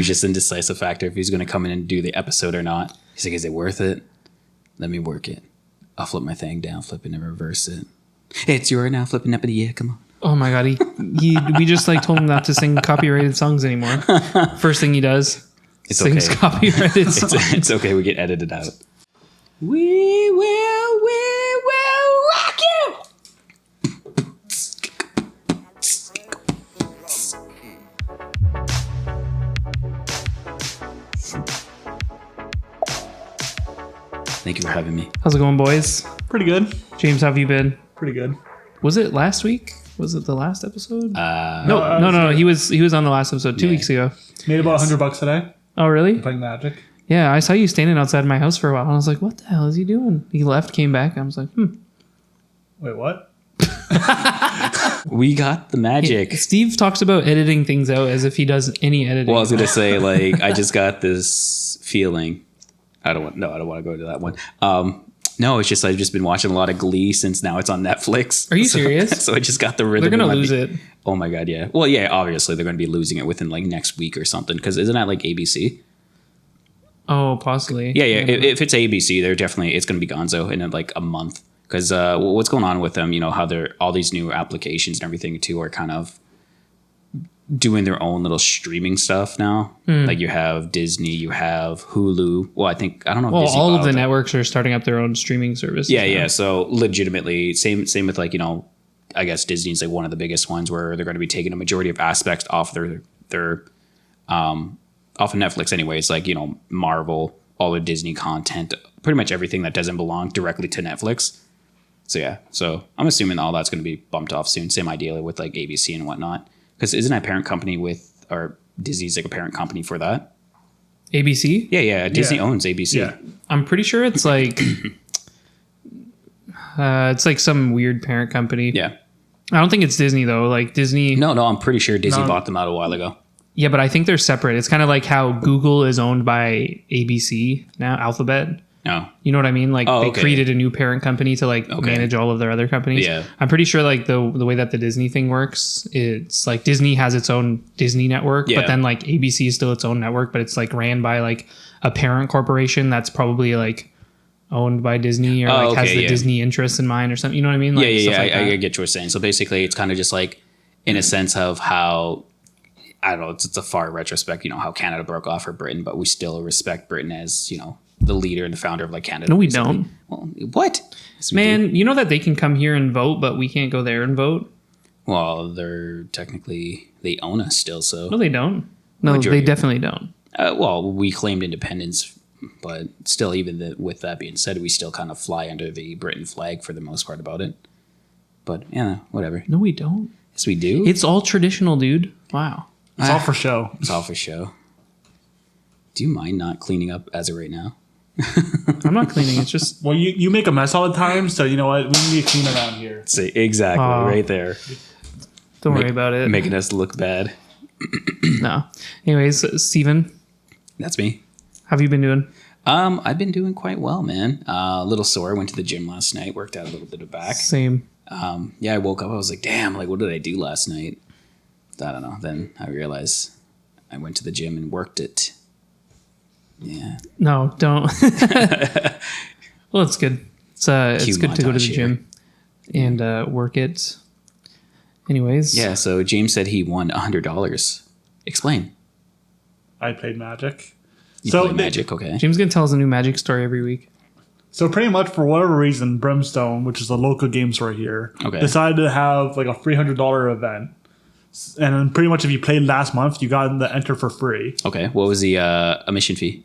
He's just indecisive factor if he's going to come in and do the episode or not. He's like, is it worth it? Let me work it. I'll flip my thing down, flip it and reverse it. Hey, it's your now, flipping up in the air. Come on. Oh my God. We just like told him not to sing copyrighted songs anymore. First thing he does, sings copyrighted songs. It's okay. We get edited out. We will rock you. Thank you for having me. How's it going, boys? Pretty good. James, how have you been? Pretty good. Was it last week? Was it the last episode? No. No. He was on the last episode 2 weeks ago. Made about $100 today. Oh, really? Playing Magic. Yeah, I saw you standing outside my house for a while. And I was like, what the hell is he doing? He left, came back. I was like, Wait, what? We got the magic. Steve talks about editing things out as if he does any editing. Well, I was going to say, like, I just got this feeling. I don't want to go to that one. No, it's just I've just been watching a lot of Glee since now it's on Netflix. Are you serious? So I just got the rhythm. They're going to lose it. Oh my God, yeah. Well, yeah, obviously they're going to be losing it within like next week or something because isn't that like ABC? Oh, possibly. Yeah. If it's ABC, it's going to be gonzo in like a month because what's going on with them, you know, how they're all these new applications and everything too are kind of doing their own little streaming stuff now. Like you have Disney, you have Hulu. Well, I don't know. Well, Disney all of the networks are starting up their own streaming services. Yeah. So legitimately, same with like, you know, I guess Disney's like one of the biggest ones where they're going to be taking a majority of aspects off their off of Netflix anyways. Like, you know, Marvel, all the Disney content, pretty much everything that doesn't belong directly to Netflix. So yeah, so I'm assuming all that's going to be bumped off soon. Same idea with like ABC and whatnot. Because isn't that a parent company or Disney's like a parent company for that? ABC? Yeah. Disney owns ABC. Yeah. I'm pretty sure it's like it's like some weird parent company. Yeah. I don't think it's Disney though. Like Disney. No, I'm pretty sure Disney bought them out a while ago. Yeah, but I think they're separate. It's kind of like how Google is owned by ABC now, Alphabet. No. You know what I mean? Like they created a new parent company to like manage all of their other companies. Yeah. I'm pretty sure like the way that the Disney thing works, it's like Disney has its own Disney network, but then like ABC is still its own network, but it's like ran by like a parent corporation that's probably like owned by Disney or has the Disney interests in mind or something. You know what I mean? Like, I get what you're saying. So basically it's kind of just like in a sense of how, I don't know, it's a far retrospect, you know, how Canada broke off for Britain, but we still respect Britain as, you know, the leader and the founder of like Canada. No, we don't. Well, what? Yes, man, you know that they can come here and vote, but we can't go there and vote? Well, they own us still, so. No, they don't. No, they definitely don't. Well, we claimed independence, but still, even with that being said, we still kind of fly under the Britain flag for the most part about it. But yeah, whatever. No, we don't. Yes, we do. It's all traditional, dude. Wow. It's all for show. It's all for show. Do you mind not cleaning up as of right now? I'm not cleaning. It's just... Well, you make a mess all the time, so you know what? We need to clean around here. See, exactly. Right there. Don't worry about it. Making us look bad. No. Anyways, Steven. That's me. How have you been doing? I've been doing quite well, man. A little sore. Went to the gym last night. Worked out a little bit of back. Same. I woke up. I was like, damn, like, what did I do last night? I don't know. Then I realized I went to the gym and worked it. Yeah. No, don't. Well, it's good. It's good to go to the gym and work it. Anyways. Yeah, so James said he won $100. Explain. I played Magic. You played Magic, okay. James is going to tell us a new Magic story every week. So pretty much for whatever reason, Brimstone, which is a local game store here, decided to have like a $300 event. And then pretty much if you played last month, you got the enter for free. Okay. What was the admission fee?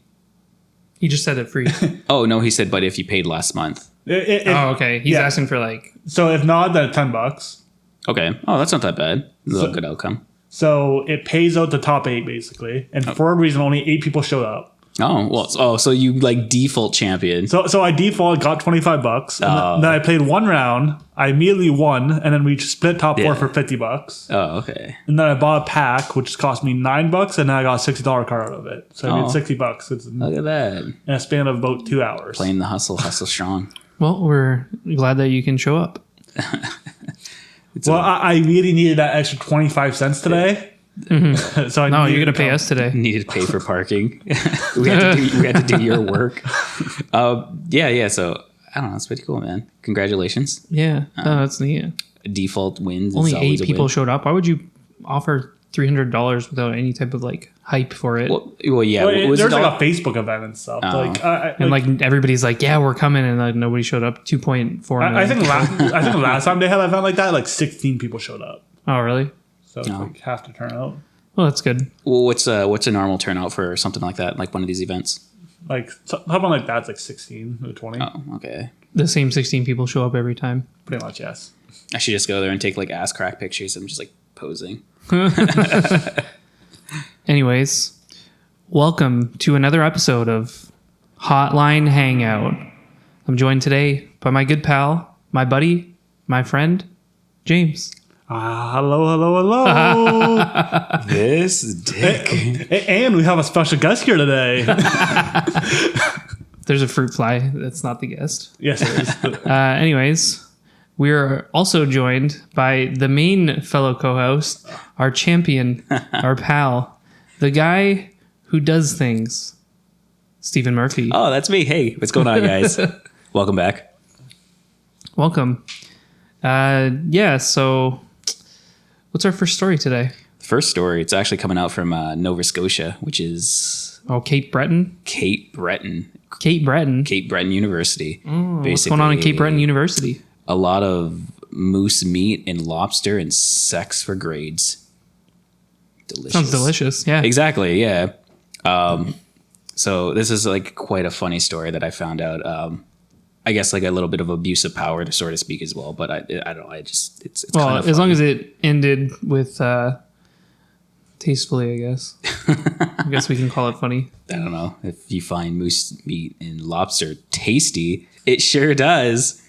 He just said it free. Oh, no, he said, but if you paid last month. Okay. He's asking for like... So if not, then $10. Okay. Oh, that's not that bad. A good outcome. So it pays out the top 8, basically. And for a reason, only 8 people showed up. Oh, well, so you like default champion. So I default got $25. And then I played one round. I immediately won. And then we split top 4 for $50. Oh, okay. And then I bought a pack, which cost me $9. And then I got a $60 card out of it. So I made $60. Look at that. In a span of about 2 hours. Playing the hustle strong. Well, we're glad that you can show up. I really needed that extra 25 cents today. Mm-hmm. So no, you're gonna pay us today. Needed to pay for parking. we had to do your work. Yeah. So I don't know. It's pretty cool, man. Congratulations. Yeah, that's neat. Default wins. Only 8 people showed up. Why would you offer $300 without any type of like hype for it? Well, yeah. There's like a Facebook event and stuff. And like everybody's like, yeah, we're coming, and like nobody showed up. 2.4 million. I think last time they had an event like that, like 16 people showed up. Oh, really? So it's like half the turnout. Well, that's good. Well, what's a normal turnout for something like that, like one of these events? Like something like that's like 16 or 20. Oh, okay. The same 16 people show up every time. Pretty much, yes. I should just go there and take like ass crack pictures. I'm just like posing. Anyways, welcome to another episode of Hotline Hangout. I'm joined today by my good pal, my buddy, my friend, James. Hello. This is Dick. And we have a special guest here today. There's a fruit fly. That's not the guest. Yes, it is. Anyways, we're also joined by the main fellow co-host, our champion, our pal, the guy who does things, Stephen Murphy. Oh, that's me. Hey, what's going on, guys? Welcome back. Welcome. So what's our first story today? First story, it's actually coming out from Nova Scotia, which is... Oh, Cape Breton? Cape Breton. Cape Breton? Cape Breton University. What's going on in Cape Breton University? A lot of moose meat and lobster and sex for grades. Delicious. Sounds delicious, yeah. Exactly, yeah. So this is like quite a funny story that I found out. I guess like a little bit of abuse of power, so to speak, as well. But I don't know. It's well, kind of as long as it ended with tastefully, I guess. I guess we can call it funny. I don't know if you find moose meat and lobster tasty. It sure does.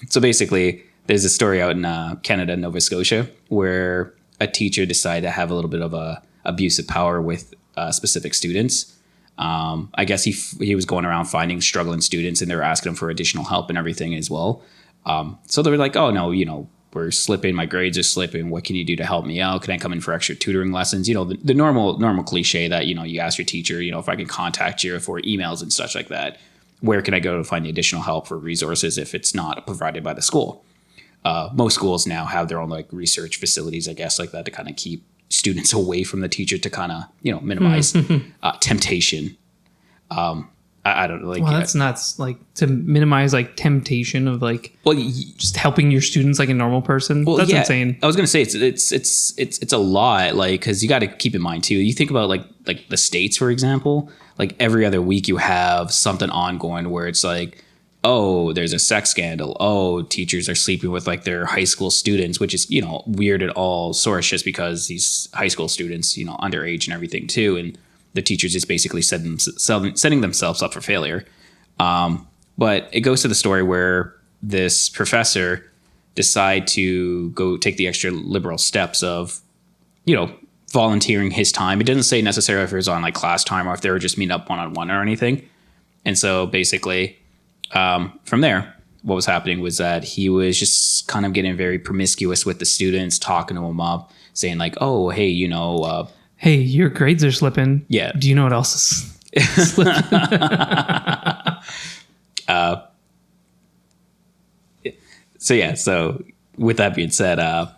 So basically, there's a story out in Canada, Nova Scotia, where a teacher decided to have a little bit of a abuse of power with specific students. I guess he was going around finding struggling students, and they were asking him for additional help and everything as well. So they were like, "Oh no, we're slipping. My grades are slipping. What can you do to help me out? Can I come in for extra tutoring lessons?" The normal cliche that you ask your teacher, if I can contact you for emails and such like that. Where can I go to find the additional help for resources if it's not provided by the school? Most schools now have their own like research facilities, I guess, like that to kind of keep students away from the teacher to kind of minimize temptation. I don't like. Well, that's nuts. Like to minimize like temptation of like just helping your students like a normal person. Well, that's insane. I was gonna say it's a lot, like, because you got to keep in mind too. You think about like the States, for example. Like every other week you have something ongoing where it's like, oh, there's a sex scandal. Oh, teachers are sleeping with like their high school students, which is weird at all source, just because these high school students underage and everything too, and the teachers just basically setting themselves up for failure. But it goes to the story where this professor decide to go take the extra liberal steps of, volunteering his time. It doesn't say necessarily if it was on like class time or if they were just meeting up one-on-one or anything. And so basically from there, what was happening was that he was just kind of getting very promiscuous with the students, talking to them up, saying like, oh, hey, hey, your grades are slipping. Yeah. Do you know what else is slipping? So with that being said,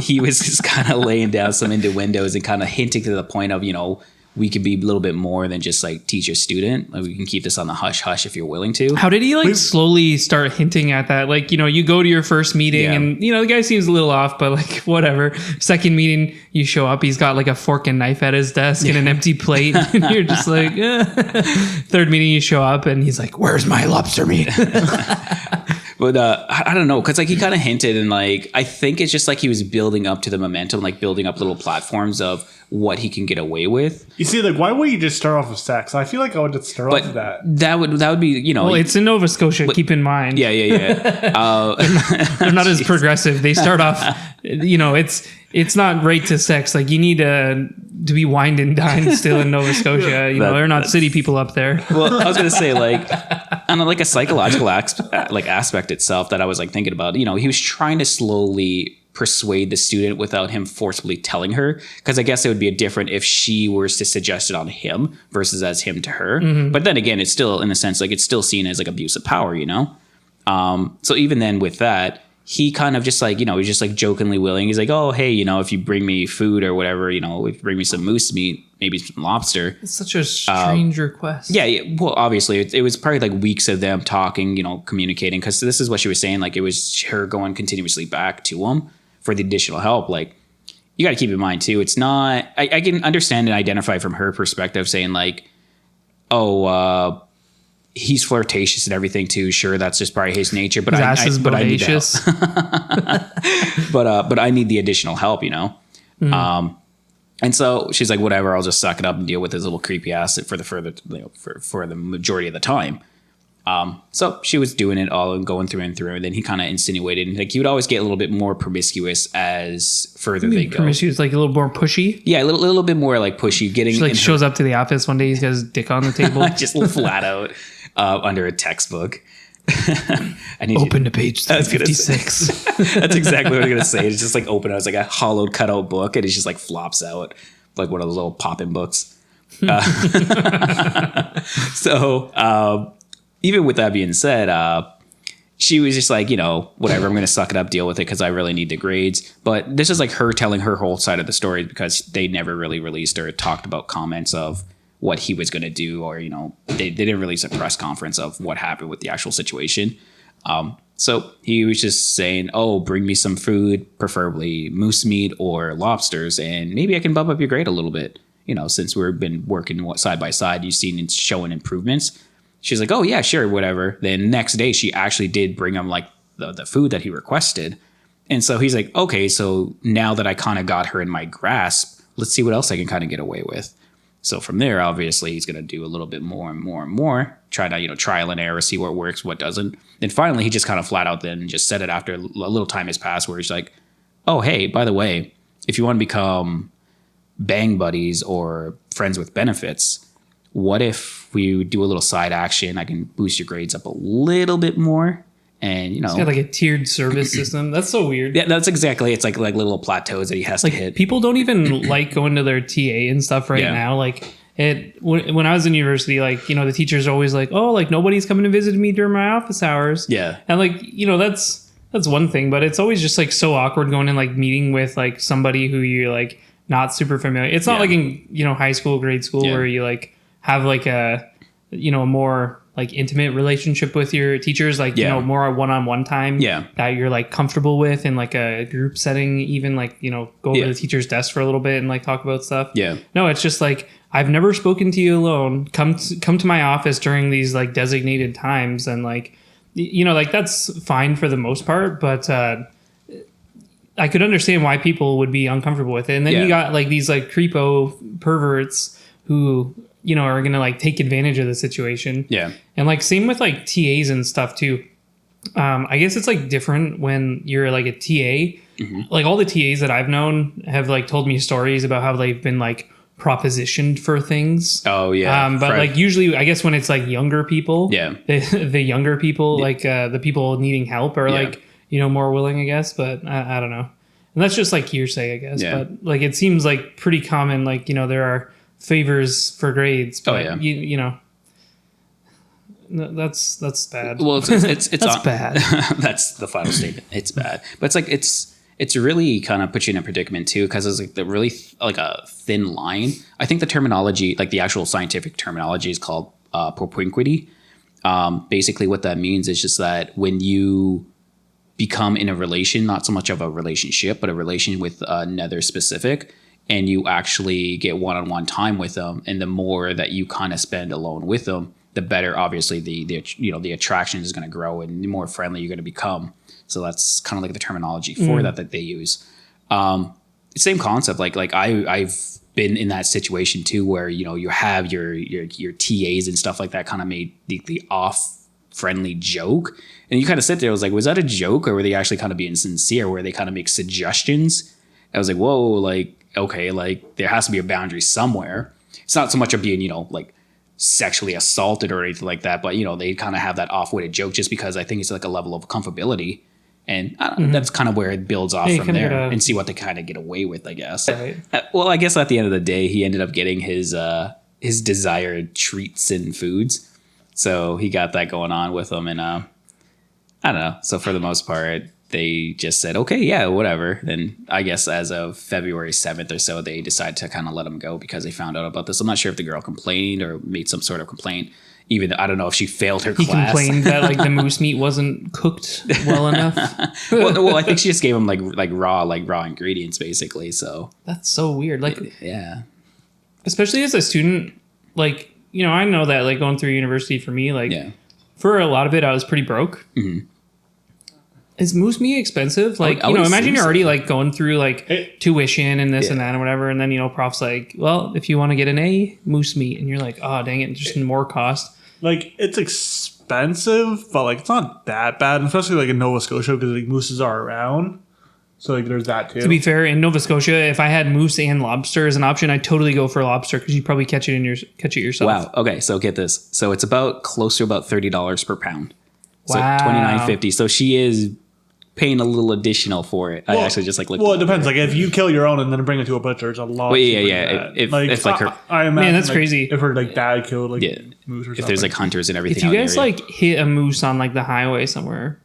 he was just kind of laying down some innuendos and kind of hinting to the point of, we could be a little bit more than just like teacher student. Like we can keep this on the hush hush if you're willing to. How did he like slowly start hinting at that? Like, you go to your first meeting and, the guy seems a little off, but like whatever. Second meeting, you show up, he's got like a fork and knife at his desk and an empty plate. And you're just like, Third meeting, you show up and he's like, where's my lobster meat? But I don't know, because like he kind of hinted, and like I think it's just like he was building up to the momentum, like building up little platforms of what he can get away with. You see, like, why would you just start off with sex? I feel like I would just start off with that. That would be, Well, it's in Nova Scotia. Keep in mind. Yeah. They're not as progressive. They start off, it's not right to sex. Like you need to be wined and dined still in Nova Scotia. They're not city people up there. Well, I was gonna say like on a psychological aspect itself that I was like thinking about. He was trying to slowly persuade the student without him forcibly telling her. Because I guess it would be different if she was to suggest it on him versus as him to her. Mm-hmm. But then again, it's still, in a sense, like it's still seen as like abuse of power, you know? So even then with that, he kind of just like, you know, he's just like jokingly willing. He's like, oh, hey, you know, if you bring me food or whatever, you know, if you bring me some moose meat, maybe some lobster. It's such a strange request. Yeah. Well, obviously it was probably like weeks of them talking, you know, communicating. Cause this is what she was saying. Like it was her going continuously back to him for the additional help. Like you got to keep in mind too. It's not, I can understand and identify from her perspective saying like, oh, he's flirtatious and everything too. Sure, that's just probably his nature. But I need help. but I need the additional help, you know. Mm-hmm. And so she's like, whatever. I'll just suck it up and deal with his little creepy ass for the majority of the time. So she was doing it all and going through and through. And then he kind of insinuated, and like he would always get a little bit more promiscuous as further they go. Promiscuous, like a little more pushy. Yeah, a little bit more like pushy. She like shows up to the office one day. He's got his dick on the table, just flat out. Under a textbook. Open to page 56. That's exactly what I'm going to say. It's just like open. It's like a hollowed cutout book and it just like flops out like one of those little pop-in books. So even with that being said, she was just like, you know, whatever, I'm going to suck it up, deal with it because I really need the grades. But this is like her telling her whole side of the story because they never really released or talked about comments of what he was going to do, or, you know, they didn't release a press conference of what happened with the actual situation. So he was just saying, oh, bring me some food, preferably moose meat or lobsters, and maybe I can bump up your grade a little bit. You know, since we've been working side by side, you've seen it showing improvements. She's like, oh yeah, sure, whatever. Then next day she actually did bring him like the food that he requested. And so he's like, okay, so now that I kind of got her in my grasp, let's see what else I can kind of get away with. So from there, obviously, he's going to do a little bit more and more and more, try to, you know, trial and error, see what works, what doesn't. Then finally, he just kind of flat out then just said it after a little time has passed where he's like, oh, hey, by the way, if you want to become bang buddies or friends with benefits, what if we do a little side action? I can boost your grades up a little bit more. And, you know, it's got like a tiered service system. That's so weird. Yeah, that's exactly. It's like little plateaus that he has to hit. People don't even like going to their TA and stuff now. Like when I was in university, like, you know, the teachers are always like, oh, like nobody's coming to visit me during my office hours. Yeah. And like, you know, that's one thing, but it's always just like so awkward going and like meeting with like somebody who you're like not super familiar. It's not like in, you know, high school, grade school where you like have like a, you know, more like intimate relationship with your teachers, like, you know, more one-on-one time that you're like comfortable with in like a group setting, even like, you know, go over to the teacher's desk for a little bit and like talk about stuff. Yeah. No, it's just like, I've never spoken to you alone. Come to my office during these like designated times. And like, you know, like that's fine for the most part, but, I could understand why people would be uncomfortable with it. And then you got like these like creepo perverts who, you know, are going to like take advantage of the situation. Yeah. And like same with like TAs and stuff too. I guess it's like different when you're like a TA. Mm-hmm. Like all the TAs that I've known have like told me stories about how they've been like propositioned for things. Oh yeah. But like usually I guess when it's like younger people, the younger people, like the people needing help are like, you know, more willing, I guess, but I don't know. And that's just like hearsay, I guess. Yeah. But like it seems like pretty common, like, you know, there are favors for grades, but you know, that's bad. Well, it's that's bad. That's the final statement. It's bad, but it's like it's really kind of puts you in a predicament too, because it's like the really like a thin line. I think the terminology, like the actual scientific terminology, is called propinquity. Basically, what that means is just that when you become in a relation, not so much of a relationship, but a relation with another specific, and you actually get one-on-one time with them, and the more that you kind of spend alone with them, the better obviously the you know the attraction is going to grow and the more friendly you're going to become. So that's kind of like the terminology for that they use. Same concept. Like I've been in that situation too, where, you know, you have your TAs and stuff like that kind of made the off friendly joke, and you kind of sit there. I was like, was that a joke, or were they actually kind of being sincere, where they kind of make suggestions? I was like, whoa, like, okay, like there has to be a boundary somewhere. It's not so much of being, you know, like sexually assaulted or anything like that, but, you know, they kind of have that off-witted joke just because I think it's like a level of comfortability. And that's kind of where it builds off from there and see what they kind of get away with, I guess. Right. Well, I guess at the end of the day, he ended up getting his desired treats and foods. So he got that going on with him. And I don't know. So for the most part, they just said, okay, yeah, whatever. Then I guess as of February 7th or so, they decided to kind of let him go because they found out about this. I'm not sure if the girl complained or made some sort of complaint. Even I don't know if she failed her class. He complained that like the moose meat wasn't cooked well enough. well, I think she just gave him like raw ingredients basically. So that's so weird. Like, yeah, especially as a student, like, you know, I know that like going through university for me, like for a lot of it, I was pretty broke. Mm-hmm. Is moose meat expensive? Like, you know, imagine you're already like going through like tuition and this and that and whatever. And then, you know, prof's like, well, if you want to get an A, moose meat. And you're like, oh, dang it. Just more cost. Like, it's expensive, but like, it's not that bad. Especially like in Nova Scotia because like mooses are around. So like, there's that too. To be fair, in Nova Scotia, if I had moose and lobster as an option, I'd totally go for lobster because you probably catch it yourself. Wow. Okay. So get this. So it's close to about $30 per pound. So wow. $29.50. So she is paying a little additional for it. I actually just like looked. Well, it depends. Like if you kill your own and then bring it to a butcher, it's a lot. Well, yeah. If like her, I imagine, man, that's like, crazy. If her like dad killed like moose or something. If there's like hunters and everything. If you guys like hit a moose on like the highway somewhere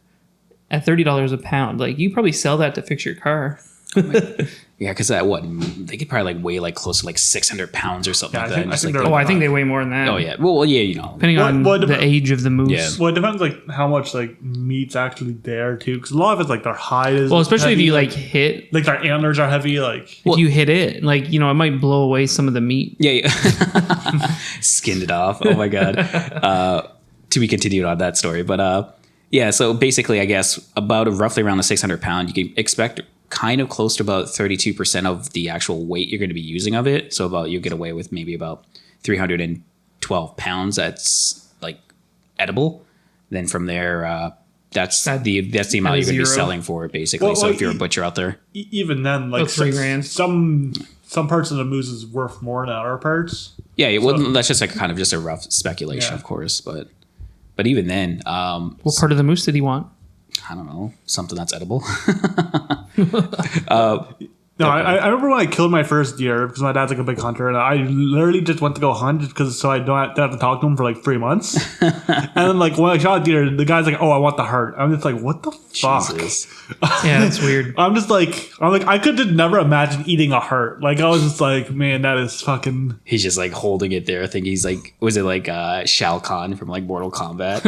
at $30 a pound, like you probably sell that to fix your car. Yeah, because they could probably like weigh like close to like 600 pounds or something like that. I think they weigh more than that. Oh yeah, well yeah, you know, depending on the age of the moose. Yeah. Well, it depends like how much like meat's actually there too, because a lot of it's like their hide is. Well, especially heavy, if you like hit, like their antlers are heavy. Like if you hit it, like, you know, it might blow away some of the meat. Yeah. Skinned it off. Oh my god. To be continued on that story, but yeah. So basically, I guess about roughly around the 600 pound, you can expect kind of close to about 32% of the actual weight you're going to be using of it. So you get away with maybe about 312 pounds that's like edible. Then from there, that's the amount you're going to be selling for it basically. Well, so if you're a butcher out there, even then, like $3,000. Some parts of the moose is worth more than other parts. Yeah. Well, that's just like kind of just a rough speculation, of course, but even then, what part of the moose did he want? I don't know, something that's edible. No, I remember when I killed my first deer because my dad's like a big hunter, and I literally just went to go hunt because so I don't have to talk to him for like 3 months. And then like when I shot a deer, the guy's like, "Oh, I want the heart." I'm just like, "What the fuck?" Jesus. Yeah, that's weird. I'm like, I could just never imagine eating a heart. Like I was just like, man, that is fucking. He's just like holding it there. I think he's like, was it like Shao Kahn from like Mortal Kombat?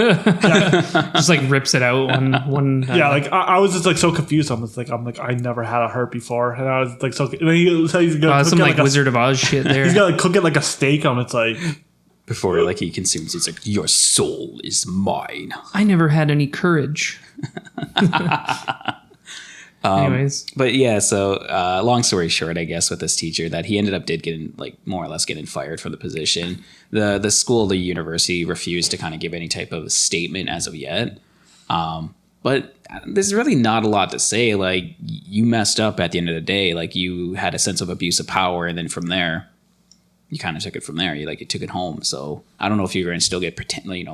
Just like rips it out one. Yeah, like I was just like so confused. I'm like, I never had a heart before, and I was like so. And then he's gonna some like Wizard of Oz shit there. He's gonna like cook it like a steak. It's like before like he consumes. He's like, your soul is mine. I never had any courage. Anyways, but yeah. So long story short, I guess with this teacher that he ended up getting like more or less getting fired from the position. The school, the university refused to kind of give any type of statement as of yet. But there's really not a lot to say. Like, you messed up at the end of the day. Like, you had a sense of abuse of power, and then from there, you kind of took it from there. You took it home. So I don't know if you're going to still get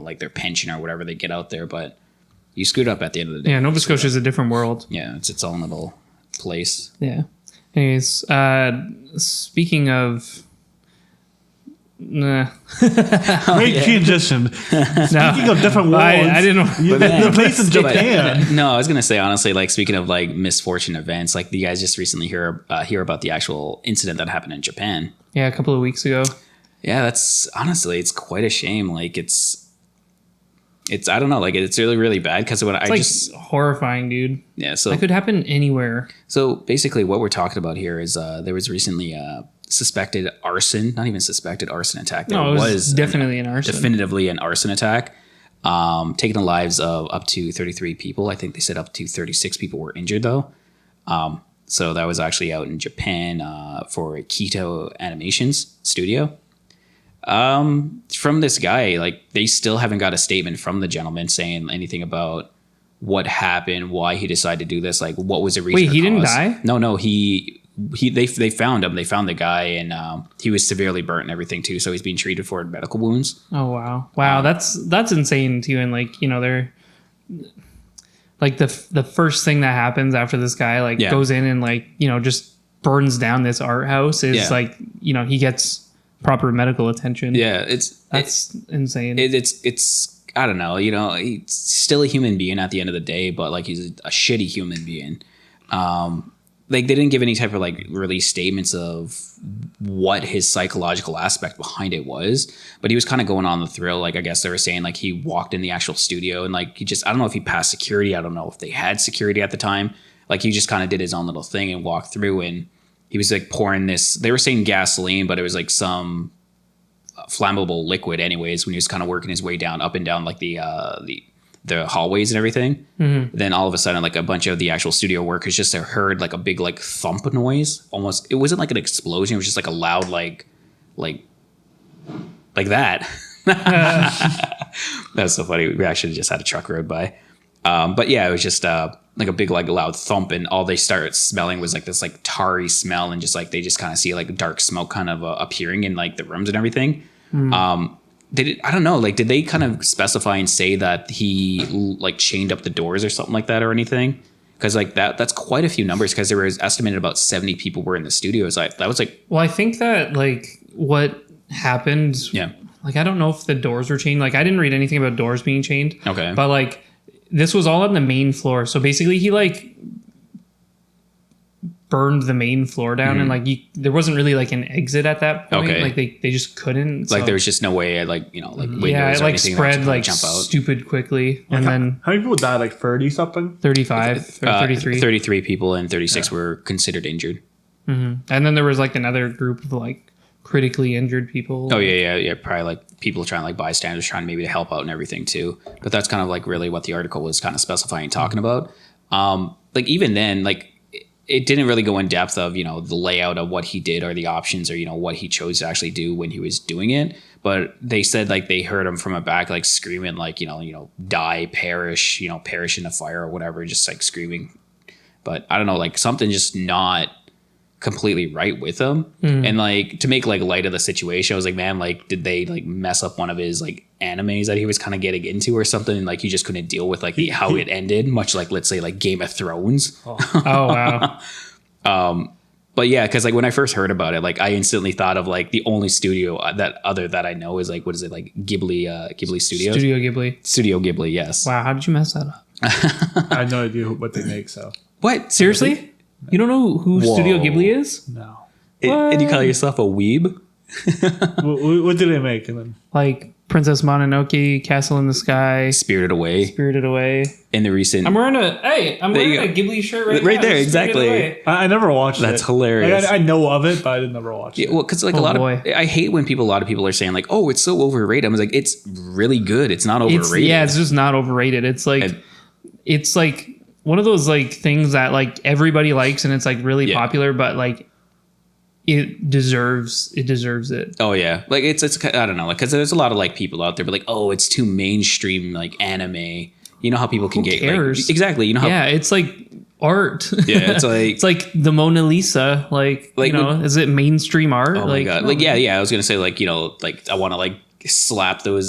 like their pension or whatever they get out there, but you screwed up at the end of the day. Yeah, Nova Scotia is a different world. Yeah, it's its own little place. Yeah. Anyways, speaking of. Nah. Great transition. Speaking of different worlds, I didn't know. The place in Japan. No, I was gonna say honestly, like speaking of like misfortune events, like you guys just recently hear about the actual incident that happened in Japan. Yeah, a couple of weeks ago. Yeah, that's honestly, it's quite a shame. Like it's I don't know, like it's really really bad because it's horrifying, dude. Yeah, so that could happen anywhere. So basically, what we're talking about here is there was recently suspected arson, not even suspected arson attack. There was definitely an arson. Definitively an arson attack, taking the lives of up to 33 people. I think they said up to 36 people were injured though. So that was actually out in Japan for Kyoto Animations Studio. From this guy, like they still haven't got a statement from the gentleman saying anything about what happened, why he decided to do this, like what was the reason. Wait, he didn't die? No, they found him. They found the guy, and he was severely burnt and everything too. So he's being treated for medical wounds. Oh wow, that's insane too. And like, you know, like the first thing that happens after this guy like goes in and like, you know, just burns down this art house is like, you know, he gets proper medical attention. Yeah, that's insane. It's I don't know, you know, he's still a human being at the end of the day, but like he's a shitty human being. Like they didn't give any type of like release statements of what his psychological aspect behind it was, but he was kind of going on the thrill. Like I guess they were saying like he walked in the actual studio and like I don't know if he passed security. I don't know if they had security at the time. Like he just kind of did his own little thing and walked through, and he was like pouring this. They were saying gasoline, but it was like some flammable liquid anyways, when he was kind of working his way down up and down like the hallways and everything. Then all of a sudden like a bunch of the actual studio workers just heard like a big like thump noise. Almost, it wasn't like an explosion, it was just like a loud like that. That's so funny. We actually just had a truck road by, but yeah, it was just like a big like loud thump, and all they started smelling was like this like tarry smell, and just like they just kind of see like dark smoke kind of appearing in like the rooms and everything. I don't know, like did they kind of specify and say that he like chained up the doors or something like that or anything? Because like that's quite a few numbers, because there was estimated about 70 people were in the studios. That was like, well, I think that like what happened, like I don't know if the doors were chained. Like I didn't read anything about doors being chained. Okay. But like this was all on the main floor, so basically he like burned the main floor down, and like there wasn't really like an exit at that point. Okay. Like they just couldn't. Like there was just no way, like, you know, like windows it or like anything spread like jump out. stupid quickly, and then how many people died? Like 30 something? 35 or 33. 33 people and 36 were considered injured. And then there was like another group of like critically injured people. Oh yeah. Probably like people trying, like bystanders trying maybe to help out and everything too. But that's kind of like really what the article was kind of specifying, talking about. Like even then, like it didn't really go in depth of, you know, the layout of what he did or the options or, you know, what he chose to actually do when he was doing it. But they said like they heard him from a back, like screaming, like, you know, die, perish, you know, perish in the fire or whatever, just like screaming. But I don't know, like something just not completely right with him. And like to make like light of the situation, I was like, man, like did they like mess up one of his like animes that he was kind of getting into or something, and like he just couldn't deal with like how it ended, much like let's say like Game of Thrones. Oh wow. But yeah, because like when I first heard about it, like I instantly thought of like the only studio that I know is like, what is it, like Ghibli Studios? Studio Ghibli, yes. Wow, how did you mess that up? I have no idea what they make. So what, seriously? You don't know who Studio Ghibli is? no. And you call yourself a weeb? What do they make? And then Like Princess Mononoke, Castle in the Sky, Spirited Away. In the recent, I'm wearing a Ghibli shirt right there, now. exactly. I never watched it. That's hilarious. Like, I know of it, but I did never watch it. Yeah, well, because like I hate when a lot of people are saying like, oh, it's so overrated. I was like, it's really good. It's not overrated. It's just not overrated. It's like one of those like things that like everybody likes and it's like really popular, but like it deserves it. Oh yeah, like it's I don't know, like because there's a lot of like people out there, but like, oh, it's too mainstream, like anime. You know how people can get cares? Like, exactly. You know how it's like art. Yeah, it's like it's like the Mona Lisa. Like you know, is it mainstream art? Oh my god, like yeah. I was gonna say like, you know, like I want to like slap those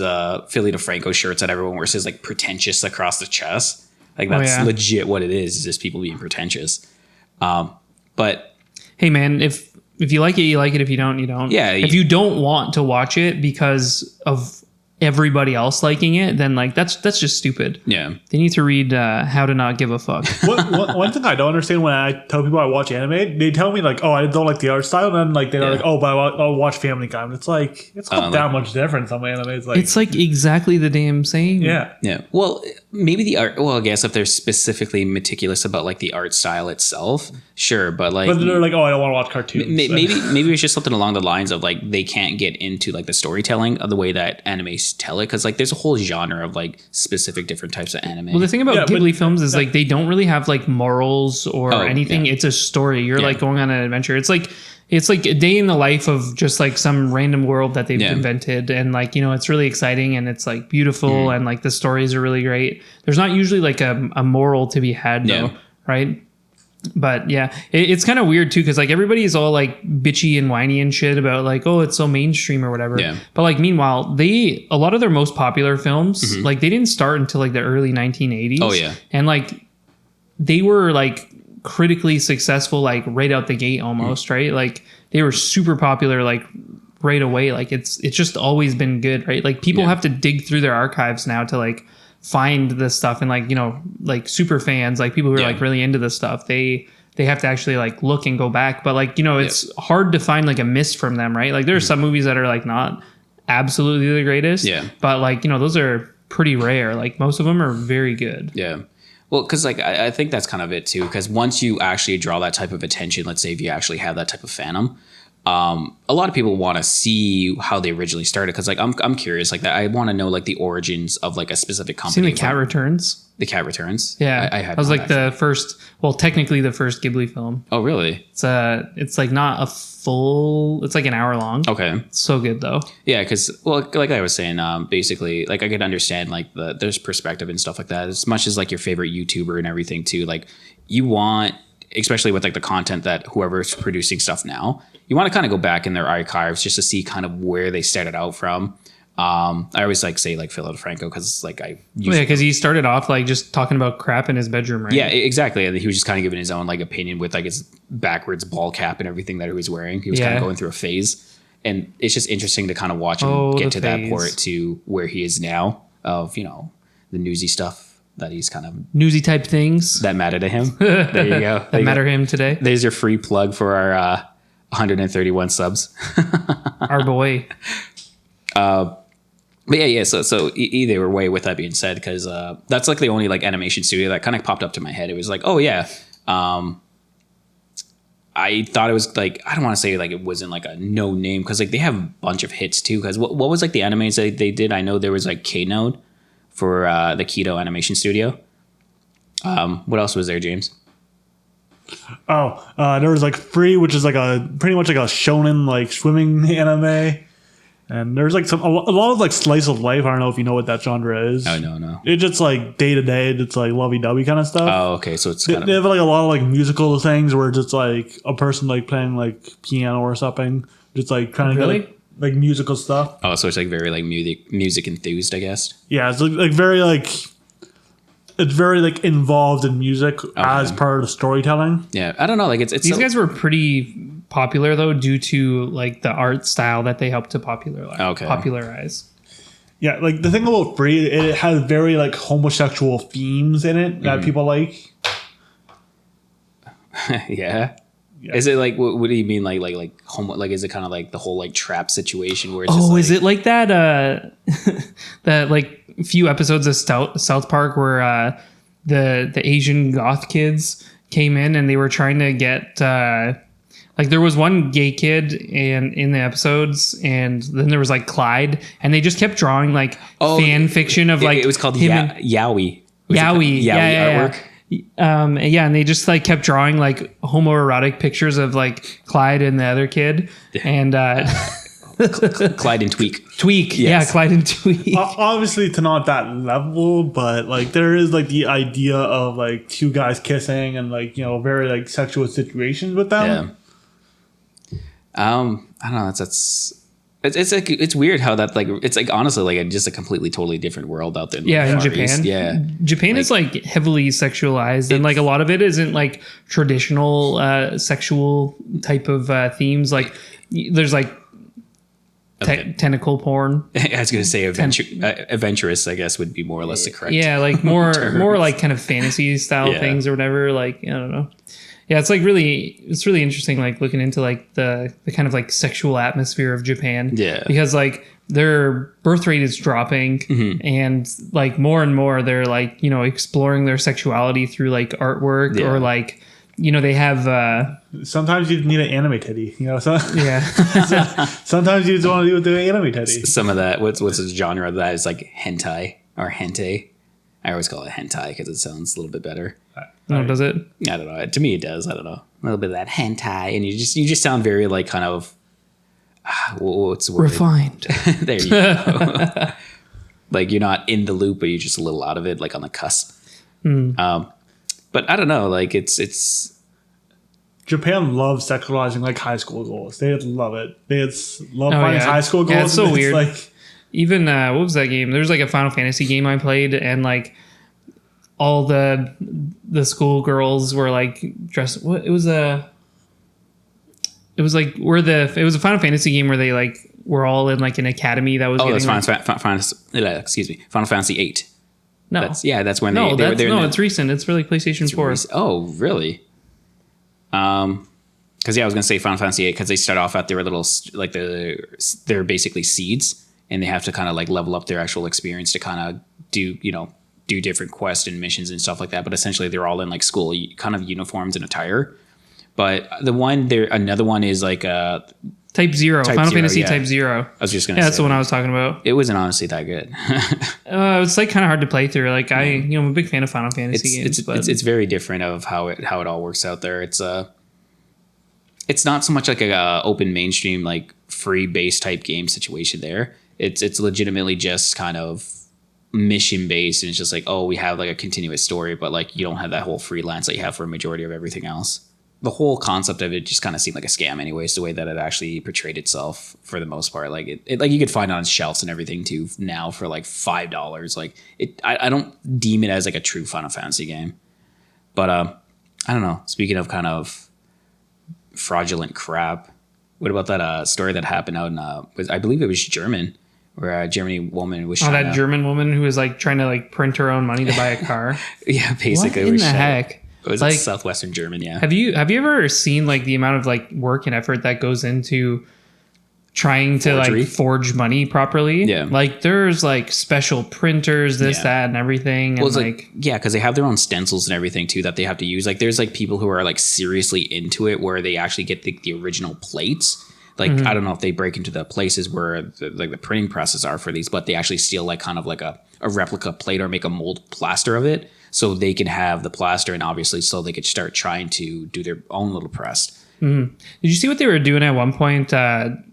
Philly DeFranco shirts at everyone where it says like pretentious across the chest. Like that's legit what it is just people being pretentious. But hey man, if you like it, you like it. If you don't, you don't. Yeah. If you don't want to watch it because of everybody else liking it, then like that's just stupid. Yeah. They need to read How to Not Give a Fuck. One thing I don't understand when I tell people I watch anime, they tell me like, oh, I don't like the art style, and then like they're like, oh, but I'll watch Family Guy. And it's like it's not that much different. Some anime, it's like exactly the damn same. Yeah. Yeah. Well, maybe the art. Well, I guess if they're specifically meticulous about like the art style itself, sure. But like, they're like, oh, I don't want to watch cartoons. Maybe it's just something along the lines of like they can't get into like the storytelling of the way that animes tell it, because like there's a whole genre of like specific different types of anime. Well, the thing about Ghibli films is like they don't really have like morals or anything. Yeah. It's a story. You're like going on an adventure. It's like a day in the life of just like some random world that they've invented, and like, you know, it's really exciting and it's like beautiful and like the stories are really great. There's not usually like a moral to be had though, right? But yeah, it's kind of weird too, because like everybody's all like bitchy and whiny and shit about like, oh, it's so mainstream or whatever. Yeah. But like meanwhile, a lot of their most popular films, like they didn't start until like the early 1980s. Oh yeah. And like they were like critically successful like right out the gate almost, right? Like they were super popular like right away. Like it's just always been good, right? Like people have to dig through their archives now to like find this stuff, and like, you know, like super fans, like people who are like really into this stuff, they have to actually like look and go back. But like, you know, it's hard to find like a miss from them, right? Like there are some movies that are like not absolutely the greatest, but like, you know, those are pretty rare. Like most of them are very good. Well, because like I think that's kind of it too, because once you actually draw that type of attention, let's say if you actually have that type of fandom, a lot of people want to see how they originally started, because like I'm curious like that. I want to know like the origins of like a specific company. Seen The Cat Returns? The Cat Returns? Yeah, I had. That was like the first, well, technically the first Ghibli film. Oh, really? It's like not a full. It's like an hour long. Okay. It's so good though. Yeah, because well, like I was saying, basically, like I could understand like there's perspective and stuff like that. As much as like your favorite YouTuber and everything too, like you want, especially with like the content that whoever's producing stuff now, you want to kind of go back in their archives just to see kind of where they started out from. I always like say like Phil Franco, because like because he started off like just talking about crap in his bedroom, right? Yeah, exactly. And he was just kind of giving his own like opinion with like his backwards ball cap and everything that he was wearing. He was kind of going through a phase, and it's just interesting to kind of watch him get to that point to where he is now, of, you know, the newsy stuff that he's kind of newsy type things that matter to him. There you go. That matter to him today. There's your free plug for our 131 subs. Our boy. But yeah. So either way, with that being said, because that's like the only like animation studio that kind of popped up to my head. It was like, oh yeah, I thought it was like, I don't want to say like it wasn't like a no name, because like they have a bunch of hits too. Because what was like the animes that they did? I know there was like K-Node for the Keto Animation Studio. What else was there, James? There was like Free, which is like pretty much like a shonen like swimming anime. And there's like a lot of like slice of life. I don't know if you know what that genre is. Oh, no. It's just like day to day. It's like lovey-dovey kind of stuff. Oh, okay. So it's they have like a lot of like musical things where it's just like a person like playing like piano or something, just like trying to get like musical stuff. Oh, so it's like very like music enthused, I guess. Yeah, it's like very like, it's very like involved in music as part of the storytelling. Yeah, I don't know. Like it's these guys were pretty popular though, due to like the art style that they helped to popularize. Yeah, like the thing about Free, it has very like homosexual themes in it that people like. Yeah. Is it like what do you mean like homo, like is it kind of like the whole like trap situation where it's just is it like that that like few episodes of South Park where the Asian goth kids came in and they were trying to get like there was one gay kid in the episodes, and then there was like Clyde, and they just kept drawing like fan fiction of like it was called Yaoi. Yaoi artwork. And they just like kept drawing like homoerotic pictures of like Clyde and the other kid, and Clyde and Tweak. Yes. Yeah, Clyde and Tweak. Obviously to not that level, but like there is like the idea of like two guys kissing and like, you know, very like sexual situations with them. Yeah. I don't know. It's like it's weird how that like it's like honestly like just a completely totally different world out there. In Japan. Yeah, Japan is like heavily sexualized, and like a lot of it isn't like traditional sexual type of themes. Like there's like tentacle porn. I was going to say adventurous, I guess, would be more or less the correct. Yeah, like more like kind of fantasy style things or whatever. Like I don't know. Yeah, it's really interesting, like looking into like the kind of like sexual atmosphere of Japan. Yeah. Because like their birth rate is dropping, and like more and more they're like, you know, exploring their sexuality through like artwork or like, you know, they have sometimes you need an anime teddy, you know. So sometimes you just want to do with the anime teddy. Some of that, what's a genre of that is like hentai or hente. I always call it hentai because it sounds a little bit better. No, does it? I don't know. To me, it does. I don't know. A little bit of that hentai, and you just sound very like kind of what's the word? Refined. There you go. Like you're not in the loop, but you're just a little out of it, like on the cusp. But I don't know. Like it's Japan loves sexualizing like high school goals. They love it. They love finding high school goals. Yeah, it's so weird. Like, even what was that game? There was like a Final Fantasy game I played, and like all the school girls were like dressed. What it was a Final Fantasy game where they like were all in like an academy that was. Oh, that's like, Final Fantasy 8. No, that's when it's recent. It's really PlayStation 4. Oh, really? Because I was gonna say Final Fantasy 8 because they start off at their little like they're basically seeds, and they have to kind of like level up their actual experience to kind of do different quests and missions and stuff like that. But essentially, they're all in like school kind of uniforms and attire. But another one is like Type 0, Final Fantasy Type 0. I was just gonna say that's the one I was talking about. It wasn't honestly that good. It's like kind of hard to play through. Like I'm a big fan of Final Fantasy games. It's very different of how it all works out there. It's not so much like a open mainstream like free base type game situation there. It's legitimately just kind of mission based, and it's just like, oh, we have like a continuous story, but like you don't have that whole freelance that you have for a majority of everything else. The whole concept of it just kind of seemed like a scam anyways, the way that it actually portrayed itself for the most part. Like it like you could find it on shelves and everything too now for like $5. Like I don't deem it as like a true Final Fantasy game. But I don't know. Speaking of kind of fraudulent crap, what about that story that happened out in I believe it was German, where a Germany woman was that German woman who was like trying to like print her own money to buy a car. Yeah, basically. What in the heck? It was like southwestern German, yeah. Have you ever seen like the amount of like work and effort that goes into trying to like forge money properly? Yeah. Like there's like special printers, that, and everything. Well, and it's because they have their own stencils and everything too that they have to use. Like there's like people who are like seriously into it where they actually get the original plates. Like I don't know if they break into the places where the printing presses are for these, but they actually steal like kind of like a replica plate or make a mold plaster of it, so they can have the plaster, and obviously so they could start trying to do their own little press. Mm-hmm. Did you see what they were doing at one point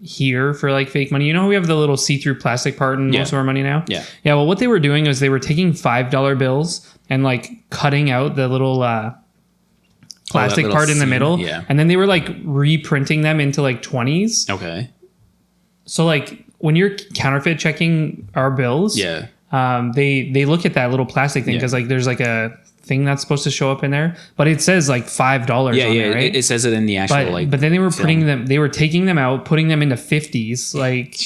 here for like fake money? You know how we have the little see-through plastic part in most of our money now? Yeah. Yeah. Well, what they were doing is they were taking $5 bills and like cutting out the little plastic part in the middle, and then they were like reprinting them into like 20s. Okay. So like when you're counterfeit checking our bills, they look at that little plastic thing because like there's like a thing that's supposed to show up in there, but it says like $5 on it, right? It says it in the actual but then they were they were taking them out, putting them into 50s, like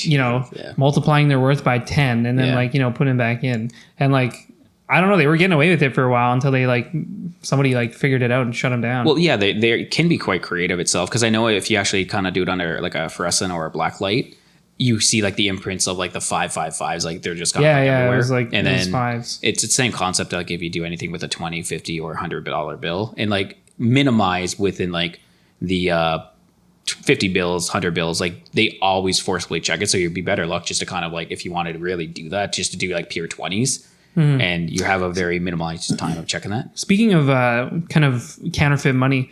multiplying their worth by 10, and then like putting them back in, and like I don't know, they were getting away with it for a while until they like somebody like figured it out and shut them down. Well, yeah, they can be quite creative itself, because I know if you actually kind of do it under like a fluorescent or a black light, you see like the imprints of like the 555s, like they're just kind of everywhere. It was like and then fives. It's the same concept like if you do anything with a 20, 50 or $100 bill, and like minimize within like the 50 bills, 100 bills, like they always forcibly check it, so you'd be better luck just to kind of like, if you wanted to really do that, just to do like pure 20s. And you have a very minimalized time of checking that. Speaking of kind of counterfeit money,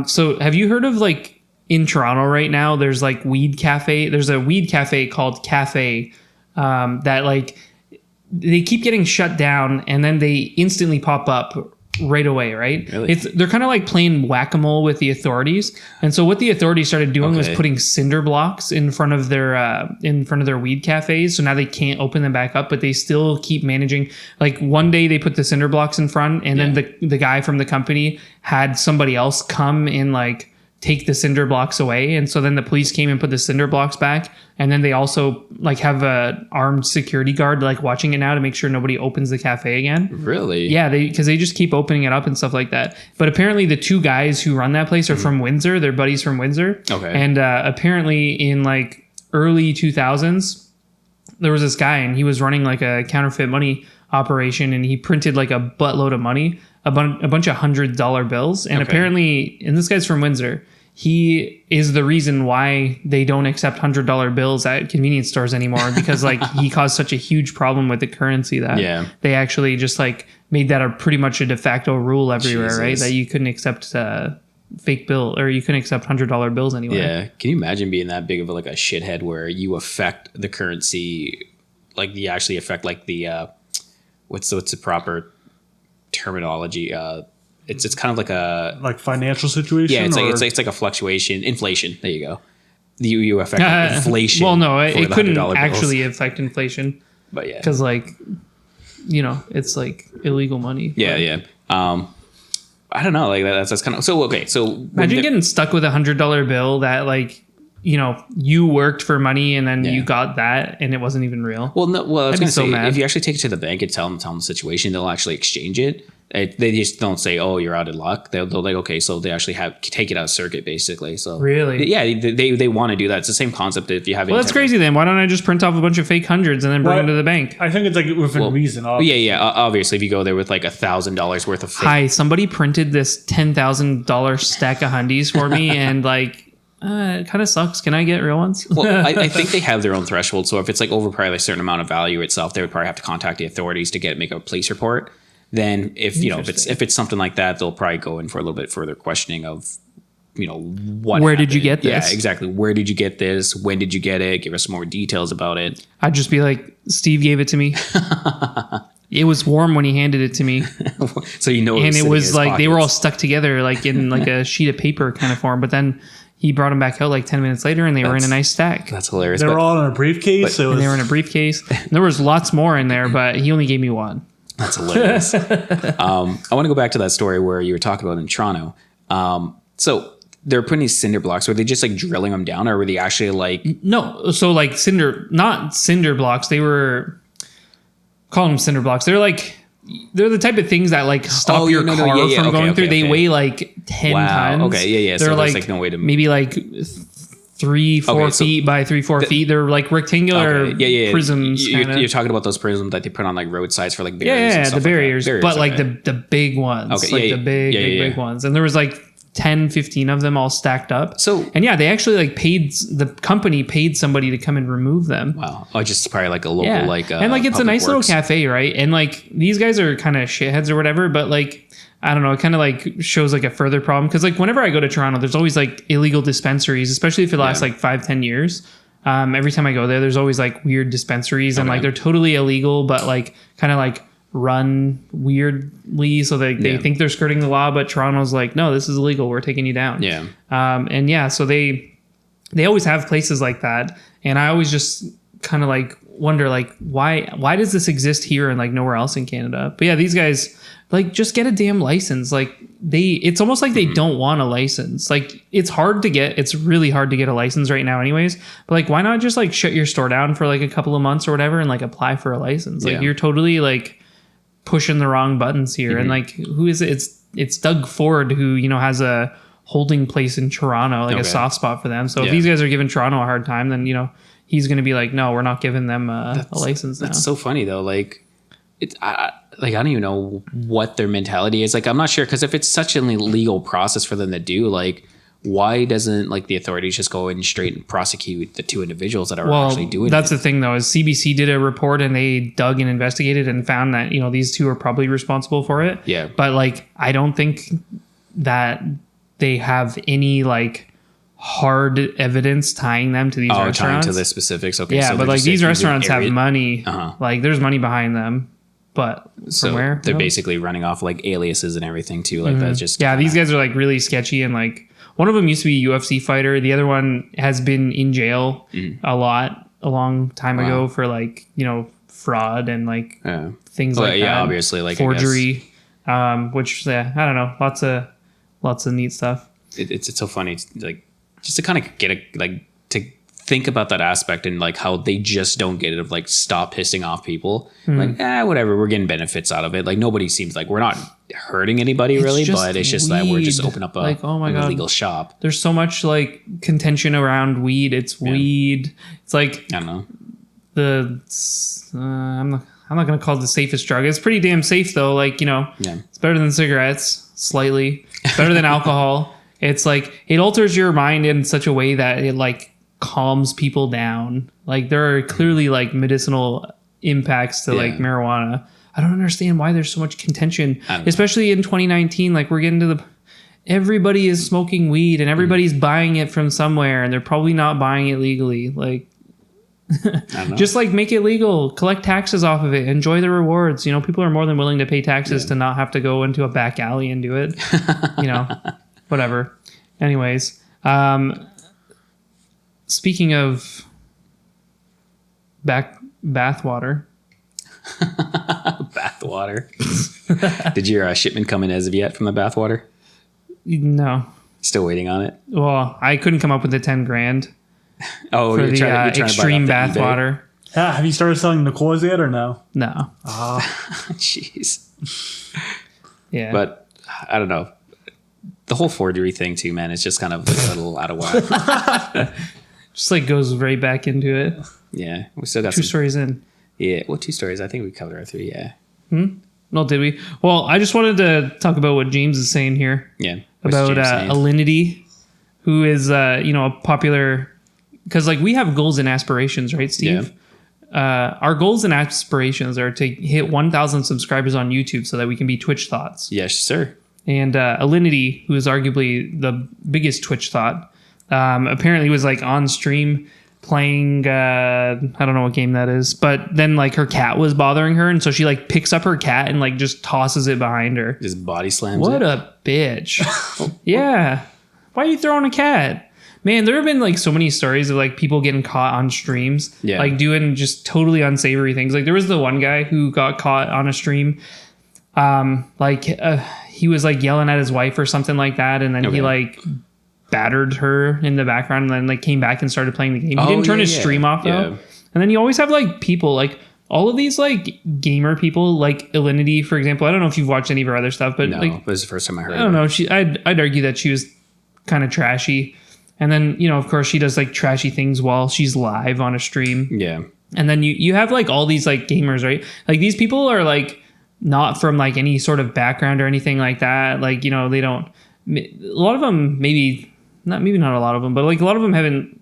so have you heard of like in Toronto right now, there's like weed cafe. There's a weed cafe called C.A.F.E. That like they keep getting shut down and then they instantly pop up right away, right? Really? They're kind of like playing whack-a-mole with the authorities. And so what the authorities started doing was putting cinder blocks in front of their weed cafes. So now they can't open them back up, but they still keep managing. Like one day they put the cinder blocks in front, and then the guy from the company had somebody else come and like take the cinder blocks away, and so then the police came and put the cinder blocks back, and then they also like have a armed security guard like watching it now to make sure nobody opens the cafe again. Really? Yeah, because they just keep opening it up and stuff like that. But apparently the two guys who run that place are from Windsor. They're buddies from Windsor. Okay. And apparently in like early 2000s, there was this guy and he was running like a counterfeit money operation, and he printed like a buttload of money, a bunch of $100 bills. And apparently, and this guy's from Windsor, he is the reason why they don't accept $100 bills at convenience stores anymore, because like he caused such a huge problem with the currency that they actually just like made that a pretty much a de facto rule everywhere, right? That you couldn't accept fake bill, or you couldn't accept $100 bills anywhere. Yeah. Can you imagine being that big of like a shithead where you affect the currency, like you actually affect like the what's the proper terminology? it's kind of like a like financial situation. Yeah, it's like a fluctuation, inflation. There you go. You affect inflation. Well, no, it couldn't actually affect inflation. But yeah, because like, it's like illegal money. Yeah. I don't know. Like that's kind of so okay. So imagine getting stuck with $100 bill that like, you worked for money and then you got that and it wasn't even real. Well, no. Well, I was going to say, mad. if you actually take it to the bank and tell them the situation, they'll actually exchange it. They just don't say, "Oh, you're out of luck." They'll like, okay, so they actually take it out of circuit, basically. So really, yeah, they want to do that. It's the same concept. If you have, well, that's crazy. Then why don't I just print off a bunch of fake hundreds and then bring them to the bank? I think it's like within reason. Obviously. Yeah. Obviously, if you go there with like $1,000 worth of fake. Hi, somebody printed this $10,000 stack of hundies for me, and like. It kind of sucks. Can I get real ones? Well, I think they have their own threshold. So if it's like over probably a certain amount of value itself, they would probably have to contact the authorities to make a police report. Then if it's something like that, they'll probably go in for a little bit further questioning of what. Where happened. Did you get this? Yeah, exactly. Where did you get this? When did you get it? Give us more details about it. I'd just be like, Steve gave it to me. It was warm when he handed it to me. So and it was like they were all stuck together like in like a sheet of paper kind of form. But then he brought them back out like 10 minutes later and they were in a nice stack. That's hilarious. They were all in a briefcase. And they were in a briefcase. There was lots more in there, but he only gave me one. That's hilarious. I want to go back to that story where you were talking about in Toronto. So they're putting these cinder blocks. Were they just like drilling them down, or were they actually like? No. So like not cinder blocks. They were calling them cinder blocks. They're the type of things that like stop your car from going through. They weigh like 10 tons. Okay, yeah. They're so like no way to maybe like 3-4 feet by 3-4 feet. They're like rectangular prisms. You're talking about those prisms that they put on like roadsides for like barriers. Yeah, the barriers, but like the big ones, the big ones. And there was like 10, 15 of them all stacked up. They actually like the company paid somebody to come and remove them. Wow. Oh, just probably like a local and like it's a nice little cafe, right? And like these guys are kind of shitheads or whatever, but like I don't know, it kind of like shows like a further problem because like whenever I go to Toronto, there's always like illegal dispensaries, especially if it lasts like 5-10 years. Every time I go there's always like weird dispensaries and like they're totally illegal, but like kind of like run weirdly, so they think they're skirting the law, but Toronto's like, no, this is illegal, we're taking you down. So they always have places like that, and I always just kind of like wonder like why does this exist here and like nowhere else in Canada? But yeah, these guys like just get a damn license. Like it's almost like they don't want a license. Like it's really hard to get a license right now anyways, but like why not just like shut your store down for like a couple of months or whatever and like apply for a license? Like you're totally like pushing the wrong buttons here. And like who is it? It's Doug Ford who has a holding place in Toronto, like a soft spot for them. So if these guys are giving Toronto a hard time, then he's going to be like, no, we're not giving them a license now. That's so funny though. Like I don't even know what their mentality is. Like I'm not sure, because if it's such an illegal process for them to do, like why doesn't like the authorities just go in straight and prosecute the two individuals that are actually doing it? That's the thing though, is CBC did a report and they dug and investigated and found that, these two are probably responsible for it. Yeah. But like, I don't think that they have any like hard evidence tying them to these restaurants. Tying to the specifics. Okay. Yeah, so but like these restaurants have money. Like there's money behind them. But from where? They're basically running off like aliases and everything too. Like that's just these guys are like really sketchy, and like one of them used to be a UFC fighter. The other one has been in jail a long time ago for like fraud and like things like that. Yeah, obviously like forgery, which I don't know, lots of neat stuff. It's so funny, like just to kind of get to think about that aspect and like how they just don't get it of like stop pissing off people. Like whatever, we're getting benefits out of it. Like nobody seems like we're not hurting anybody really, but it's just that we're just opening up a like, oh my God, illegal shop. There's so much like contention around weed. It's weed. It's like I don't know. I'm not gonna call it the safest drug. It's pretty damn safe though. Like it's better than cigarettes slightly. It's better than alcohol. It's like it alters your mind in such a way that it like calms people down. Like there are clearly like medicinal impacts to like marijuana. I don't understand why there's so much contention, especially in 2019. Like we're getting to everybody is smoking weed and everybody's buying it from somewhere, and they're probably not buying it legally. Like I don't know. Just like make it legal, collect taxes off of it, enjoy the rewards. You know, people are more than willing to pay taxes to not have to go into a back alley and do it. You know, whatever. Anyways, speaking of bathwater. Bathwater. Did your shipment come in as of yet from the bathwater? No. Still waiting on it? Well, I couldn't come up with the 10 grand Oh, for you're the trying to extreme buy it off the eBay? bathwater. Yeah, have you started selling Nicole's yet or no? No. Jeez. Yeah. But I don't know. The whole forgery thing too, man, is just kind of like a little out of whack. Just like goes right back into it. Yeah, we still got 2 some. stories in. Yeah, well, 2 stories. I think we covered our 3. Yeah, No, did we? Well, I just wanted to talk about what James is saying here yeah. What's about James saying? Alinity, who is a popular, because like we have goals and aspirations, right, Steve? Our goals and aspirations are to hit 1,000 subscribers on YouTube so that we can be Twitch Thoughts. Yes, sir. And Alinity, who is arguably the biggest Twitch thought, apparently was like on stream playing I don't know what game that is, but then like her cat was bothering her, and so she like picks up her cat and like just tosses it behind her. Just body slams. What it. a bitch. Yeah. Why are you throwing a cat? Man, there have been like so many stories of like people getting caught on streams, like doing just totally unsavory things. Like there was the one guy who got caught on a stream. He was like yelling at his wife or something like that, and then he like battered her in the background, and then like came back and started playing the game. He didn't turn his stream off though. And then you always have like people like all of these like gamer people, like Alinity, for example. I don't know if you've watched any of her other stuff, but No, like it was the first time I heard. I don't know. I'd argue that she was kind of trashy. And then, of course, she does like trashy things while she's live on a stream. Yeah. And then you have like all these like gamers, right? Like these people are like not from like any sort of background or anything like that. Like, they don't, a lot of them, maybe not a lot of them, but like a lot of them haven't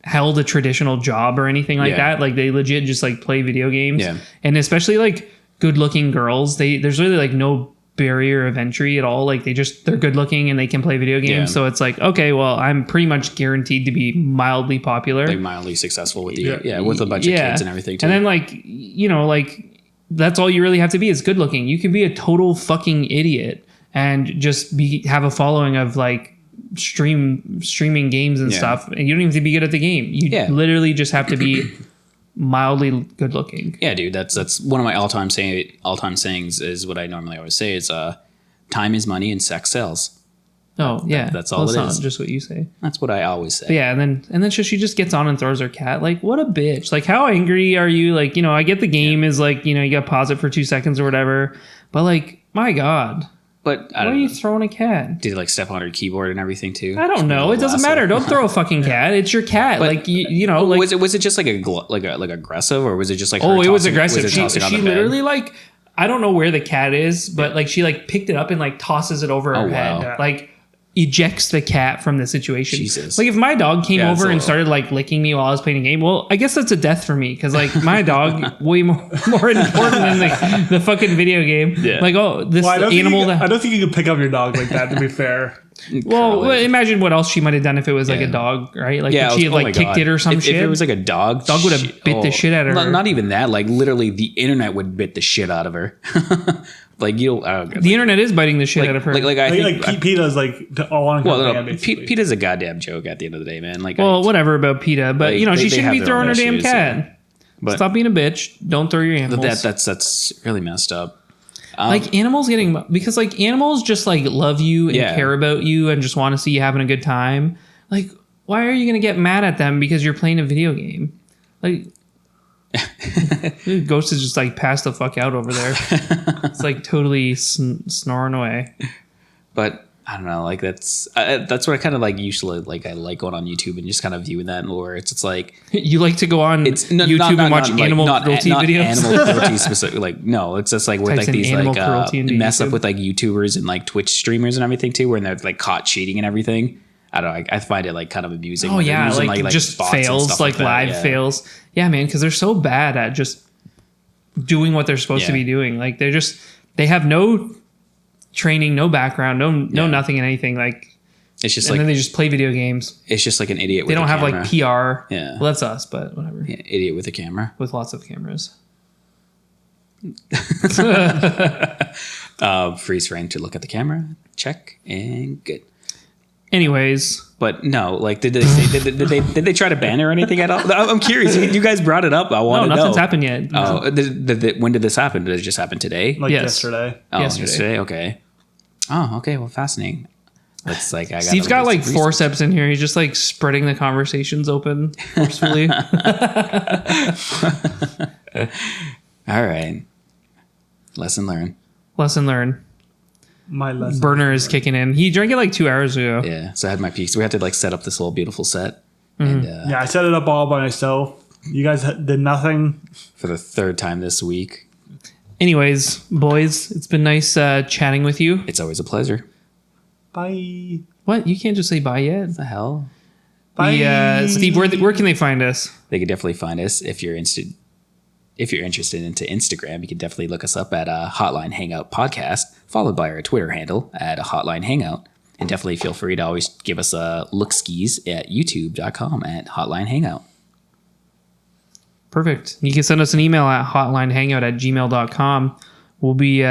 held a traditional job or anything like that. Like they legit just like play video games. Yeah. And especially like good looking girls, there's really like no barrier of entry at all. Like they're good looking and they can play video games. Yeah. So it's like, okay, well, I'm pretty much guaranteed to be mildly popular. Like mildly successful with with a bunch of kids and everything too. And then like, like that's all you really have to be is good looking. You can be a total fucking idiot and just have a following of like streaming games and stuff. And you don't even have to be good at the game. You literally just have to be mildly good looking. Yeah, dude, that's one of my all-time sayings is what I normally always say is time is money and sex sells. Oh yeah, that's all it not is. Just what you say. That's what I always say. But yeah, and then she just gets on and throws her cat. Like, what a bitch! Like, how angry are you? Like, I get the game is like, you got to pause it for 2 seconds or whatever, but like, my God. But why are you throwing a cat? Did it like step on her keyboard and everything too? I don't know. It doesn't matter. Don't throw a fucking cat. It's your cat. But, like like was it just like like aggressive, or was it just like it was tossing, aggressive. Was it tossing on she the bed? literally like, I don't know where the cat is, but like she like picked it up and like tosses it over her head. Wow. Like ejects the cat from the situation. Jesus. Like if my dog came over and started like licking me while I was playing a game, well, I guess that's a death for me because like my dog way more important than the fucking video game. Yeah. Like this animal. I don't think you can pick up your dog like that. To be fair. Well, imagine what else she might have done if it was like a dog, right? Like if she had like kicked it or some shit. If it was like a dog would have bit the shit out of her. Not even that. Like literally, the internet would bit the shit out of her. Like the internet is biting the shit out of her. I think PETA's like all on. PETA's a goddamn joke at the end of the day, man. Like, whatever about PETA, but she shouldn't be throwing her damn cat. But stop being a bitch. Don't throw your animals. That's really messed up. Like animals because like animals just like love you and care about you and just want to see you having a good time. Like, why are you gonna get mad at them because you're playing a video game? Like. Ghost is just like passed the fuck out over there. It's like totally snoring away. But I don't know, like that's what I kind of like usually like. I like going on YouTube and just kind of viewing that, and where it's like you like to go on YouTube and watch animal cruelty videos. Animal cruelty specific, like no, it's just like with like these like mess YouTube. up with like YouTubers and like Twitch streamers and everything too, where they're like caught cheating and everything. I don't know. I find it like kind of amusing. Oh yeah, like just fails, like live fails. Yeah, man, because they're so bad at just doing what they're supposed to be doing. Like they have no training, no background, no nothing in anything. Like It's just and like then they just play video games. it's just like an idiot. They with don't a have camera. like PR. Yeah. Well, that's us, but whatever. Yeah, idiot with a camera. With lots of cameras. Freeze frame to look at the camera. Check and good. Anyways, But no, like did they say, did they try to ban it or anything at all? I'm curious. You guys brought it up. I want to know. nothing's happened yet. Oh, when did this happen? Did it just happen today? Like Yes. yesterday. Oh, yesterday. Okay. Oh, okay. Well, fascinating. Let's like. Steve's got like forceps in here. He's just like spreading the conversations open forcefully. All right. Lesson learned. Lesson learned. My lesson. Burner is kicking in. He drank it like 2 hours ago. Yeah. So I had my peaks. We had to like set up this whole beautiful set, Mm-hmm. and Yeah, I set it up all by myself. You guys did nothing. for the third time this week. Anyways, boys, it's been nice chatting with you. It's always a pleasure. Bye. What? You can't just say bye yet. What the hell? Bye. Steve, where can they find us? They could definitely find us if you're interested. If you're interested into Instagram, you can definitely look us up at Hotline Hangout Podcast, followed by our Twitter handle at Hotline Hangout. And definitely feel free to always give us a look skis at youtube.com at Hotline Hangout. Perfect. You can send us an email at hotlinehangout@gmail.com. We'll be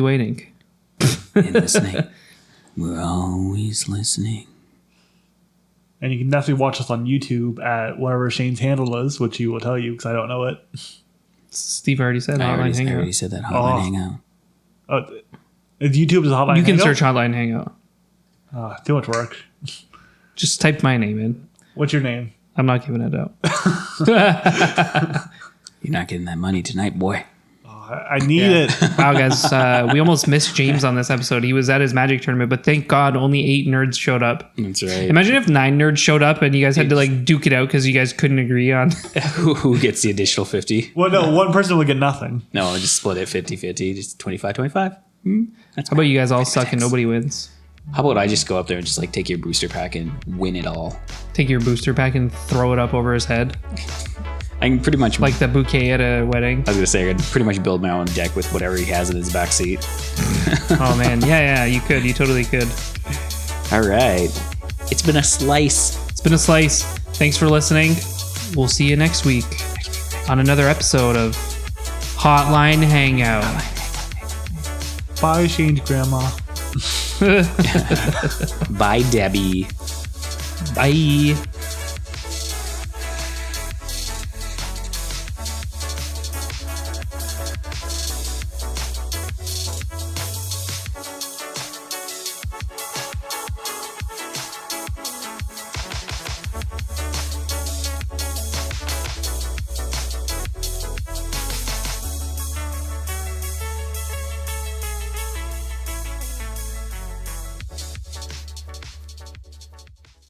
waiting. And listening. We're always listening. And you can definitely watch us on YouTube at whatever Shane's handle is, which he will tell you because I don't know it. Steve already said I Hotline already Hangout. said that. Hotline Oh. Hangout. YouTube is a hotline. You can Hangout? search Hotline Hangout. Too much work. Just type my name in. What's your name? I'm not giving it out. You're not getting that money tonight, boy. I need it. Wow, guys, we almost missed James on this episode. He was at his Magic tournament, but thank God only 8 nerds showed up. That's right. Imagine if 9 nerds showed up and you guys had to like duke it out because you guys couldn't agree on. Who gets the additional 50? Well, no, one person would get nothing. No, just split it 50-50, just 25-25. How about you guys all suck and nobody wins? How about I just go up there and just like take your booster pack and win it all? Take your booster pack and throw it up over his head I can pretty much, like the bouquet at a wedding. I was gonna say I could pretty much build my own deck with whatever he has in his back seat. Oh man, yeah, you could. You totally could. All right, it's been a slice. It's been a slice. Thanks for listening. We'll see you next week on another episode of Hotline Hangout. Bye, Shane's grandma. Bye, Debbie. Bye.